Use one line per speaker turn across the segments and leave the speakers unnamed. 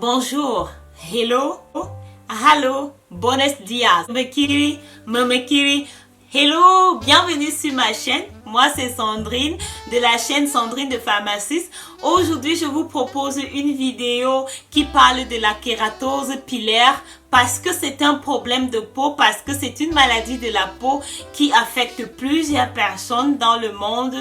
Bonjour, hello, hello, buenos días, Mamekiri, hello, bienvenue sur ma chaîne. Moi c'est Sandrine de la chaîne Sandrine de Pharmaciste. Aujourd'hui je vous propose une vidéo qui parle de la kératose pilaire parce que c'est un problème de peau, parce que c'est une maladie de la peau qui affecte plusieurs personnes dans le monde.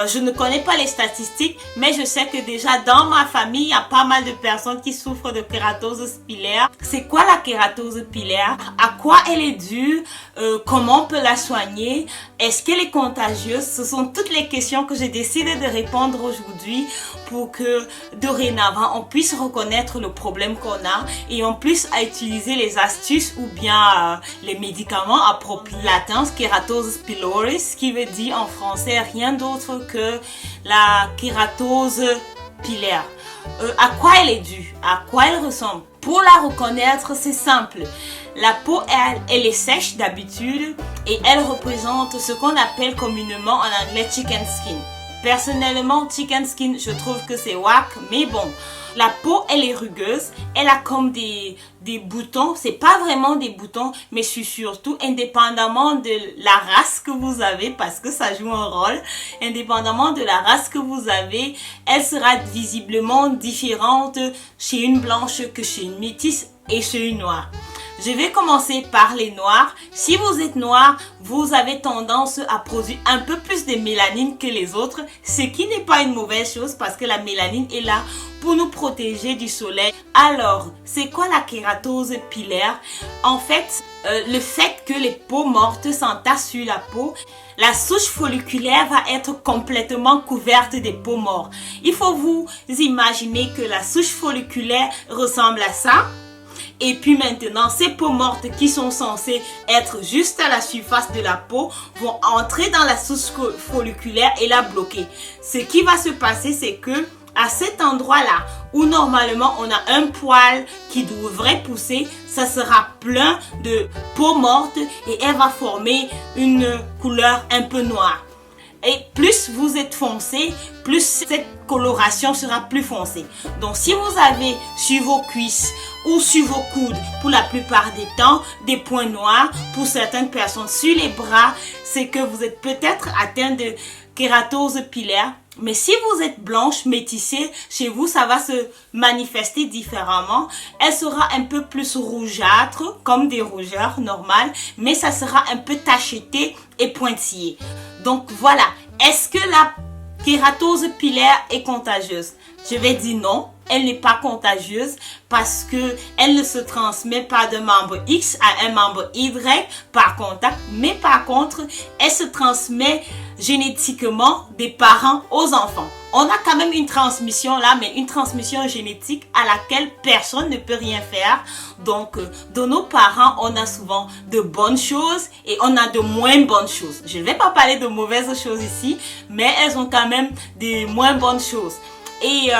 Je ne connais pas les statistiques, mais je sais que déjà dans ma famille, il y a pas mal de personnes qui souffrent de kératose pilaire. C'est quoi la kératose pilaire? À quoi elle est due? Comment on peut la soigner? Est-ce qu'elle est contagieuse? Ce sont toutes les questions que j'ai décidé de répondre aujourd'hui pour que dorénavant on puisse reconnaître le problème qu'on a et on puisse utiliser les astuces ou bien les médicaments appropriés. Latin, kératose pylorus, qui veut dire en français rien d'autre que la kératose pilaire. À quoi elle est due? À quoi elle ressemble? Pour la reconnaître, c'est simple. La peau, elle est sèche d'habitude et elle représente ce qu'on appelle communément en anglais chicken skin. Personnellement, chicken skin, je trouve que c'est whack, mais bon. La peau, elle est rugueuse, elle a comme des boutons, c'est pas vraiment des boutons, mais c'est surtout indépendamment de la race que vous avez, parce que ça joue un rôle, indépendamment de la race que vous avez, elle sera visiblement différente chez une blanche que chez une métisse et chez une noire. Je vais commencer par les noirs. Si vous êtes noir, vous avez tendance à produire un peu plus de mélanine que les autres, ce qui n'est pas une mauvaise chose parce que la mélanine est là pour nous protéger du soleil. Alors, c'est quoi la kératose pilaire? En fait, le fait que les peaux mortes s'entassent sur la peau, la souche folliculaire va être complètement couverte des peaux mortes. Il faut vous imaginer que la souche folliculaire ressemble à ça. Et puis maintenant, ces peaux mortes qui sont censées être juste à la surface de la peau vont entrer dans la souche folliculaire et la bloquer. Ce qui va se passer, c'est que à cet endroit-là, où normalement on a un poil qui devrait pousser, ça sera plein de peau morte et elle va former une couleur un peu noire. Et plus vous êtes foncé, plus cette coloration sera plus foncée. Donc si vous avez sur vos cuisses ou sur vos coudes, pour la plupart des temps, des points noirs, pour certaines personnes sur les bras, c'est que vous êtes peut-être atteint de kératose pilaire. Mais si vous êtes blanche, métissée, chez vous, ça va se manifester différemment. Elle sera un peu plus rougeâtre, comme des rougeurs normales, mais ça sera un peu tachetée et pointillé. Donc voilà, est-ce que la kératose pilaire est contagieuse? Je vais dire non, elle n'est pas contagieuse parce que elle ne se transmet pas d'un membre X à un membre Y par contact, mais par contre, elle se transmet génétiquement des parents aux enfants. On a quand même une transmission là, mais une transmission génétique à laquelle personne ne peut rien faire. Donc, de nos parents, on a souvent de bonnes choses et on a de moins bonnes choses. Je ne vais pas parler de mauvaises choses ici, mais elles ont quand même des moins bonnes choses. Et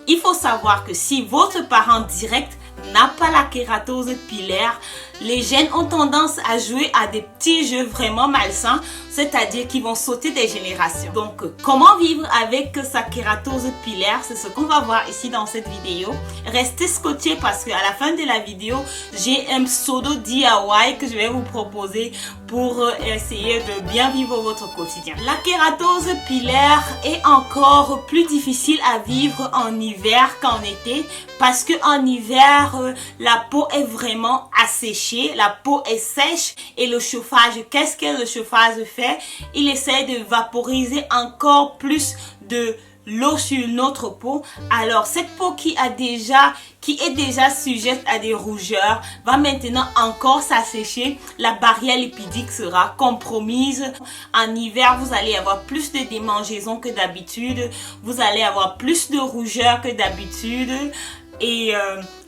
il faut savoir que si votre parent direct n'a pas la kératose pilaire, les gènes ont tendance à jouer à des petits jeux vraiment malsains, c'est-à-dire qu'ils vont sauter des générations. Donc, comment vivre avec sa kératose pilaire, c'est ce qu'on va voir ici dans cette vidéo. Restez scotchés parce qu'à la fin de la vidéo, j'ai un pseudo DIY que je vais vous proposer pour essayer de bien vivre votre quotidien. La kératose pilaire est encore plus difficile à vivre en hiver qu'en été parce que en hiver, la peau est vraiment asséchée, la peau est sèche et le chauffage, qu'est-ce que le chauffage fait? Il essaie de vaporiser encore plus de l'eau sur notre peau. Alors cette peau qui est déjà sujette à des rougeurs va maintenant encore s'assécher. La barrière lipidique sera compromise. En hiver, vous allez avoir plus de démangeaisons que d'habitude. Vous allez avoir plus de rougeurs que d'habitude. Et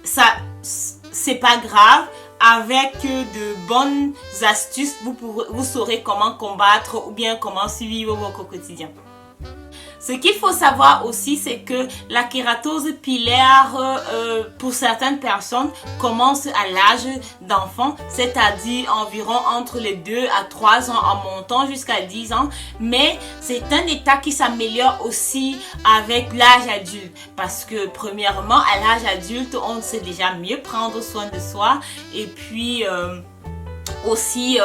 ça, c'est pas grave. Avec de bonnes astuces, vous saurez comment combattre ou bien comment suivre votre quotidien. Ce qu'il faut savoir aussi, c'est que la kératose pilaire, pour certaines personnes, commence à l'âge d'enfant, c'est-à-dire environ entre les 2 à 3 ans en montant jusqu'à 10 ans. Mais c'est un état qui s'améliore aussi avec l'âge adulte. Parce que premièrement, à l'âge adulte, on sait déjà mieux prendre soin de soi. Et puis aussi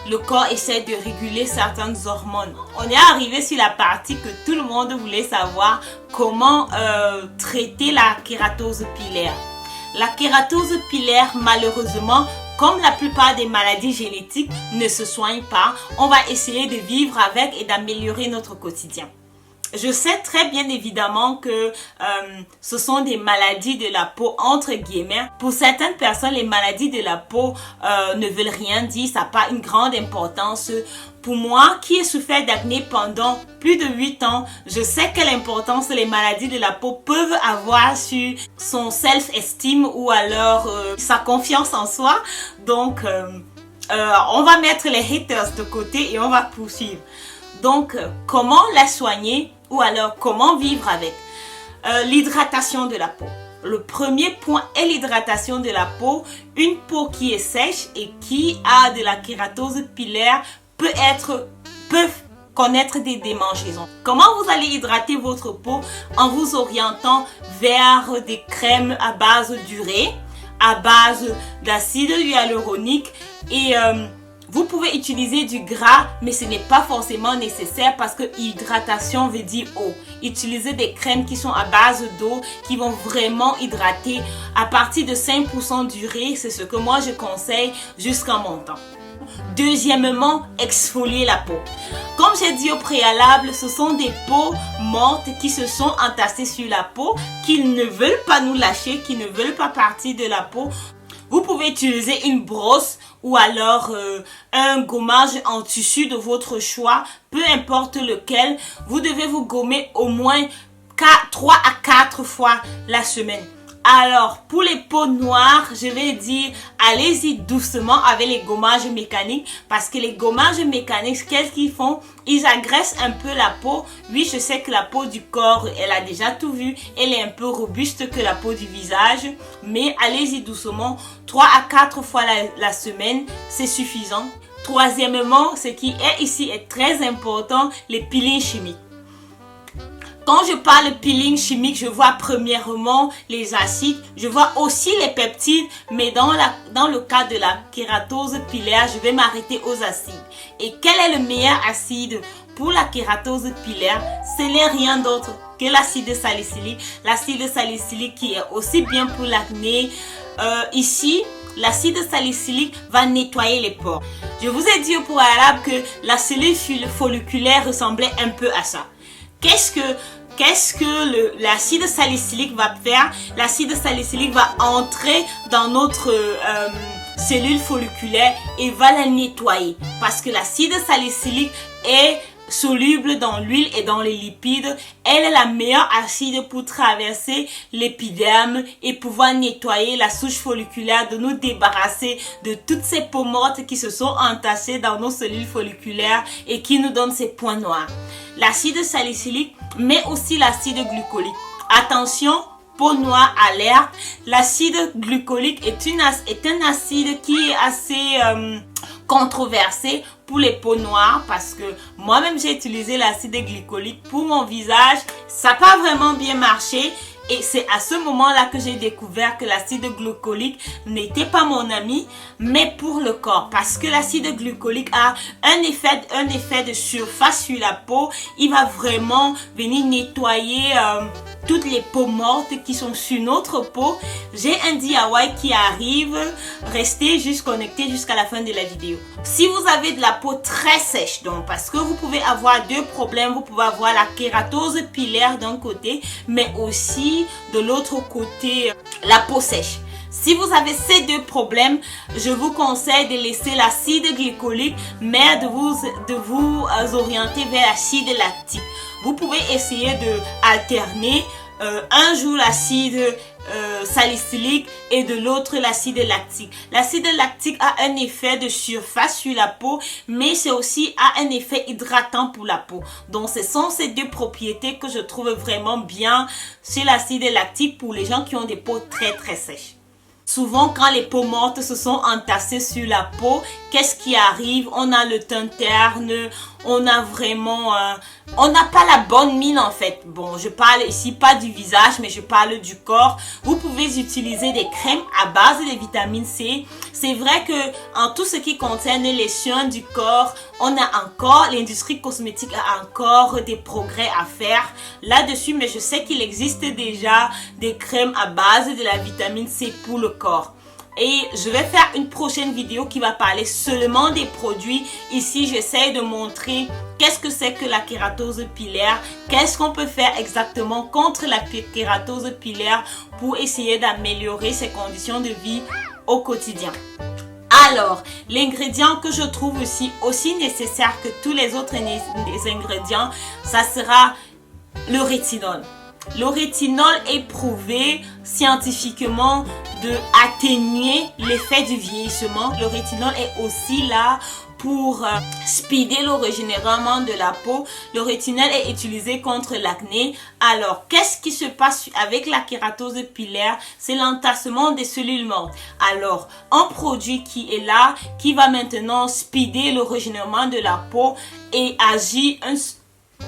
le corps essaie de réguler certaines hormones. On est arrivé sur la partie que tout le monde voulait savoir, comment traiter la kératose pilaire. La kératose pilaire, malheureusement, comme la plupart des maladies génétiques, ne se soigne pas. On va essayer de vivre avec et d'améliorer notre quotidien. Je sais très bien évidemment que ce sont des maladies de la peau entre guillemets. Pour certaines personnes, les maladies de la peau ne veulent rien dire, ça n'a pas une grande importance. Pour moi, qui ai souffert d'acné pendant plus de 8 ans, je sais quelle importance les maladies de la peau peuvent avoir sur son self-esteem ou alors sa confiance en soi. Donc, on va mettre les haters de côté et on va poursuivre. Donc, comment la soigner ou alors comment vivre avec? L'hydratation de la peau. Le premier point est l'hydratation de la peau. Une peau qui est sèche et qui a de la kératose pilaire peut connaître des démangeaisons. Comment vous allez hydrater votre peau? En vous orientant vers des crèmes à base d'urée, à base d'acide hyaluronique et vous pouvez utiliser du gras, mais ce n'est pas forcément nécessaire parce que hydratation veut dire eau. Utilisez des crèmes qui sont à base d'eau, qui vont vraiment hydrater à partir de 5% d'urée. C'est ce que moi je conseille jusqu'en montant. Deuxièmement, exfolier la peau. Comme j'ai dit au préalable, ce sont des peaux mortes qui se sont entassées sur la peau, qui ne veulent pas nous lâcher, qui ne veulent pas partir de la peau. Vous pouvez utiliser une brosse ou alors un gommage en tissu de votre choix, peu importe lequel. Vous devez vous gommer au moins 3 à 4 fois la semaine. Alors, pour les peaux noires, je vais dire, allez-y doucement avec les gommages mécaniques. Parce que les gommages mécaniques, qu'est-ce qu'ils font? Ils agressent un peu la peau. Oui, je sais que la peau du corps, elle a déjà tout vu. Elle est un peu robuste que la peau du visage. Mais allez-y doucement. 3 à 4 fois la semaine, c'est suffisant. Troisièmement, ce qui est ici est très important, les peelings chimiques. Quand je parle peeling chimique, je vois premièrement les acides, je vois aussi les peptides, mais dans le cas de la kératose pilaire, je vais m'arrêter aux acides. Et quel est le meilleur acide pour la kératose pilaire? Ce n'est rien d'autre que l'acide salicylique. L'acide salicylique qui est aussi bien pour l'acné. Ici, l'acide salicylique va nettoyer les pores. Je vous ai dit au préalable que la cellule folliculaire ressemblait un peu à ça. Qu'est-ce que l'acide salicylique va faire? L'acide salicylique va entrer dans notre cellule folliculaire et va la nettoyer. Parce que l'acide salicylique est soluble dans l'huile et dans les lipides. Elle est la meilleure acide pour traverser l'épiderme et pouvoir nettoyer la souche folliculaire, de nous débarrasser de toutes ces peaux mortes qui se sont entassées dans nos cellules folliculaires et qui nous donnent ces points noirs. L'acide salicylique, mais aussi l'acide glucolique. Attention, peau noire alerte. L'acide glucolique est un acide qui est assez controversé pour les peaux noires parce que moi-même j'ai utilisé l'acide glycolique pour mon visage. Ça n'a pas vraiment bien marché. Et c'est à ce moment-là que j'ai découvert que l'acide glycolique n'était pas mon ami, mais pour le corps. Parce que l'acide glycolique a un effet de surface sur la peau. Il va vraiment venir nettoyer toutes les peaux mortes qui sont sur notre peau. J'ai un DIY qui arrive. Restez juste connectés jusqu'à la fin de la vidéo. Si vous avez de la peau très sèche, donc parce que vous pouvez avoir deux problèmes. Vous pouvez avoir la kératose pilaire d'un côté, mais aussi de l'autre côté la peau sèche. Si vous avez ces deux problèmes, je vous conseille de laisser l'acide glycolique, mais de vous orienter vers l'acide lactique. Vous pouvez essayer de alterner un jour l'acide salicylique et de l'autre l'acide lactique. L'acide lactique a un effet de surface sur la peau, mais c'est aussi a un effet hydratant pour la peau. Donc ce sont ces deux propriétés que je trouve vraiment bien sur l'acide lactique pour les gens qui ont des peaux très très sèches. Souvent, quand les peaux mortes se sont entassées sur la peau, qu'est-ce qui arrive? On a le teint terne, on a vraiment... on n'a pas la bonne mine en fait. Bon, je parle ici pas du visage, mais je parle du corps. Vous pouvez utiliser des crèmes à base de vitamine C. C'est vrai que en tout ce qui concerne les soins du corps, on a encore, l'industrie cosmétique a encore des progrès à faire là-dessus, mais je sais qu'il existe déjà des crèmes à base de la vitamine C pour le corps. Et je vais faire une prochaine vidéo qui va parler seulement des produits. Ici, j'essaie de montrer qu'est-ce que c'est que la kératose pilaire, qu'est-ce qu'on peut faire exactement contre la kératose pilaire pour essayer d'améliorer ses conditions de vie au quotidien. Alors, l'ingrédient que je trouve aussi nécessaire que tous les autres ingrédients, ça sera le rétinol. Le rétinol est prouvé scientifiquement de atténuer l'effet du vieillissement. Le rétinol est aussi là pour speeder le régénération de la peau. Le rétinol est utilisé contre l'acné. Alors, qu'est-ce qui se passe avec la kératose pilaire? C'est l'entassement des cellules mortes. Alors, un produit qui est là, qui va maintenant speeder le régénération de la peau et agir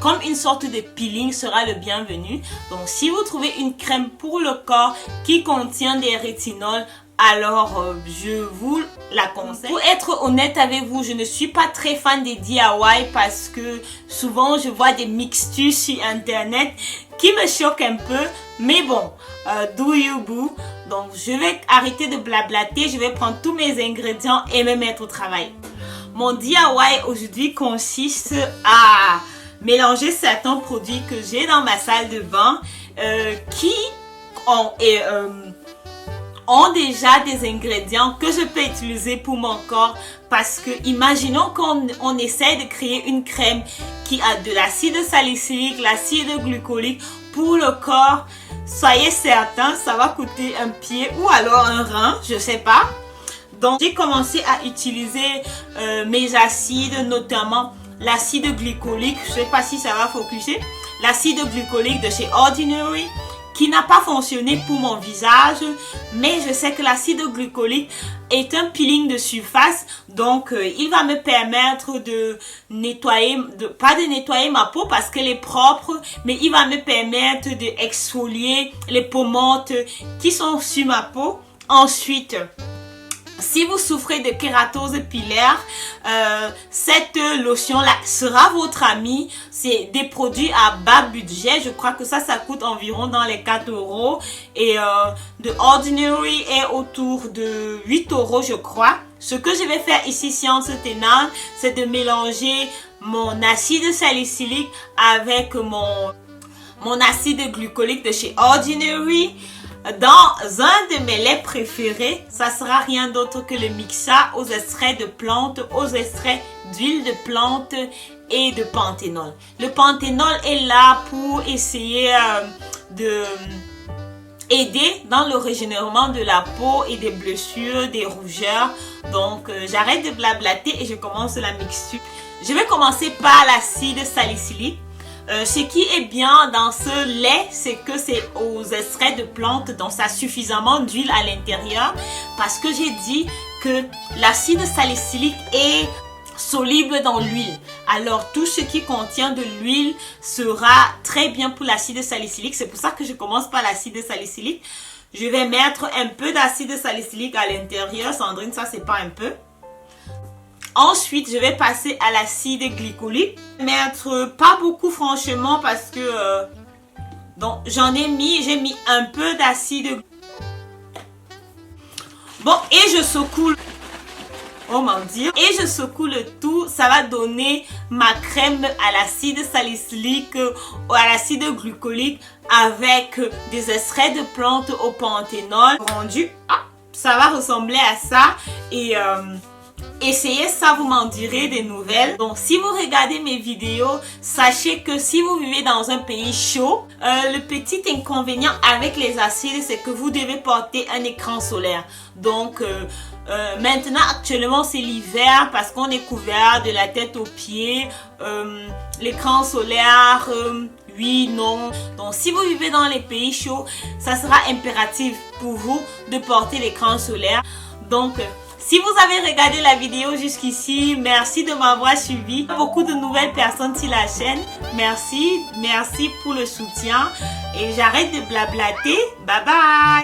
comme une sorte de peeling sera le bienvenu. Donc, si vous trouvez une crème pour le corps qui contient des rétinols, alors je vous la conseille. Pour être honnête avec vous, je ne suis pas très fan des DIY parce que souvent je vois des mixtures sur internet qui me choquent un peu. Mais bon, do you boo. Donc, je vais arrêter de blablater. Je vais prendre tous mes ingrédients et me mettre au travail. Mon DIY aujourd'hui consiste à mélanger certains produits que j'ai dans ma salle de bain qui ont déjà des ingrédients que je peux utiliser pour mon corps, parce que imaginons qu'on essaie de créer une crème qui a de l'acide salicylique, l'acide glycolique pour le corps. Soyez certains, ça va coûter un pied ou alors un rein, je sais pas. Donc j'ai commencé à utiliser mes acides, notamment l'acide glycolique, je sais pas si ça va focuser, l'acide glycolique de chez Ordinary, qui n'a pas fonctionné pour mon visage, mais je sais que l'acide glycolique est un peeling de surface, donc il va me permettre de nettoyer, pas de nettoyer ma peau parce qu'elle est propre, mais il va me permettre d'exfolier les peaux mortes qui sont sur ma peau. Ensuite, si vous souffrez de kératose pilaire, cette lotion-là sera votre amie. C'est des produits à bas budget. Je crois que ça coûte environ dans les 4 €. Et de Ordinary est autour de 8 € je crois. Ce que je vais faire ici, science tenante, c'est de mélanger mon acide salicylique avec mon acide glycolique de chez Ordinary dans un de mes laits préférés. Ça sera rien d'autre que le mixa aux extraits de plantes, aux extraits d'huile de plante et de panthénol. Le panthénol est là pour essayer de aider dans le régénération de la peau et des blessures, des rougeurs. Donc j'arrête de blablater et je commence la mixture. Je vais commencer par l'acide salicylique. Ce qui est bien dans ce lait, c'est que c'est aux extraits de plantes, donc ça a suffisamment d'huile à l'intérieur, parce que j'ai dit que l'acide salicylique est soluble dans l'huile. Alors tout ce qui contient de l'huile sera très bien pour l'acide salicylique. C'est pour ça que je commence par l'acide salicylique. Je vais mettre un peu d'acide salicylique à l'intérieur. Sandrine, ça c'est pas un peu. Ensuite, je vais passer à l'acide glycolique. Mettre pas beaucoup franchement parce que donc j'ai mis un peu d'acide. Bon, et je secoue. Oh mon dieu. Et je secoue le tout. Ça va donner ma crème à l'acide salicylique ou à l'acide glycolique avec des extraits de plantes au panthénol. Rendu, ça va ressembler à ça. essayez ça, vous m'en direz des nouvelles. Donc si vous regardez mes vidéos, sachez que si vous vivez dans un pays chaud, le petit inconvénient avec les acides, c'est que vous devez porter un écran solaire. Donc maintenant actuellement c'est l'hiver parce qu'on est couvert de la tête aux pieds. L'écran solaire, oui, non. Donc si vous vivez dans les pays chauds, ça sera impératif pour vous de porter l'écran solaire. Donc si vous avez regardé la vidéo jusqu'ici, merci de m'avoir suivi. Beaucoup de nouvelles personnes sur la chaîne. Merci pour le soutien. Et j'arrête de blablater. Bye bye.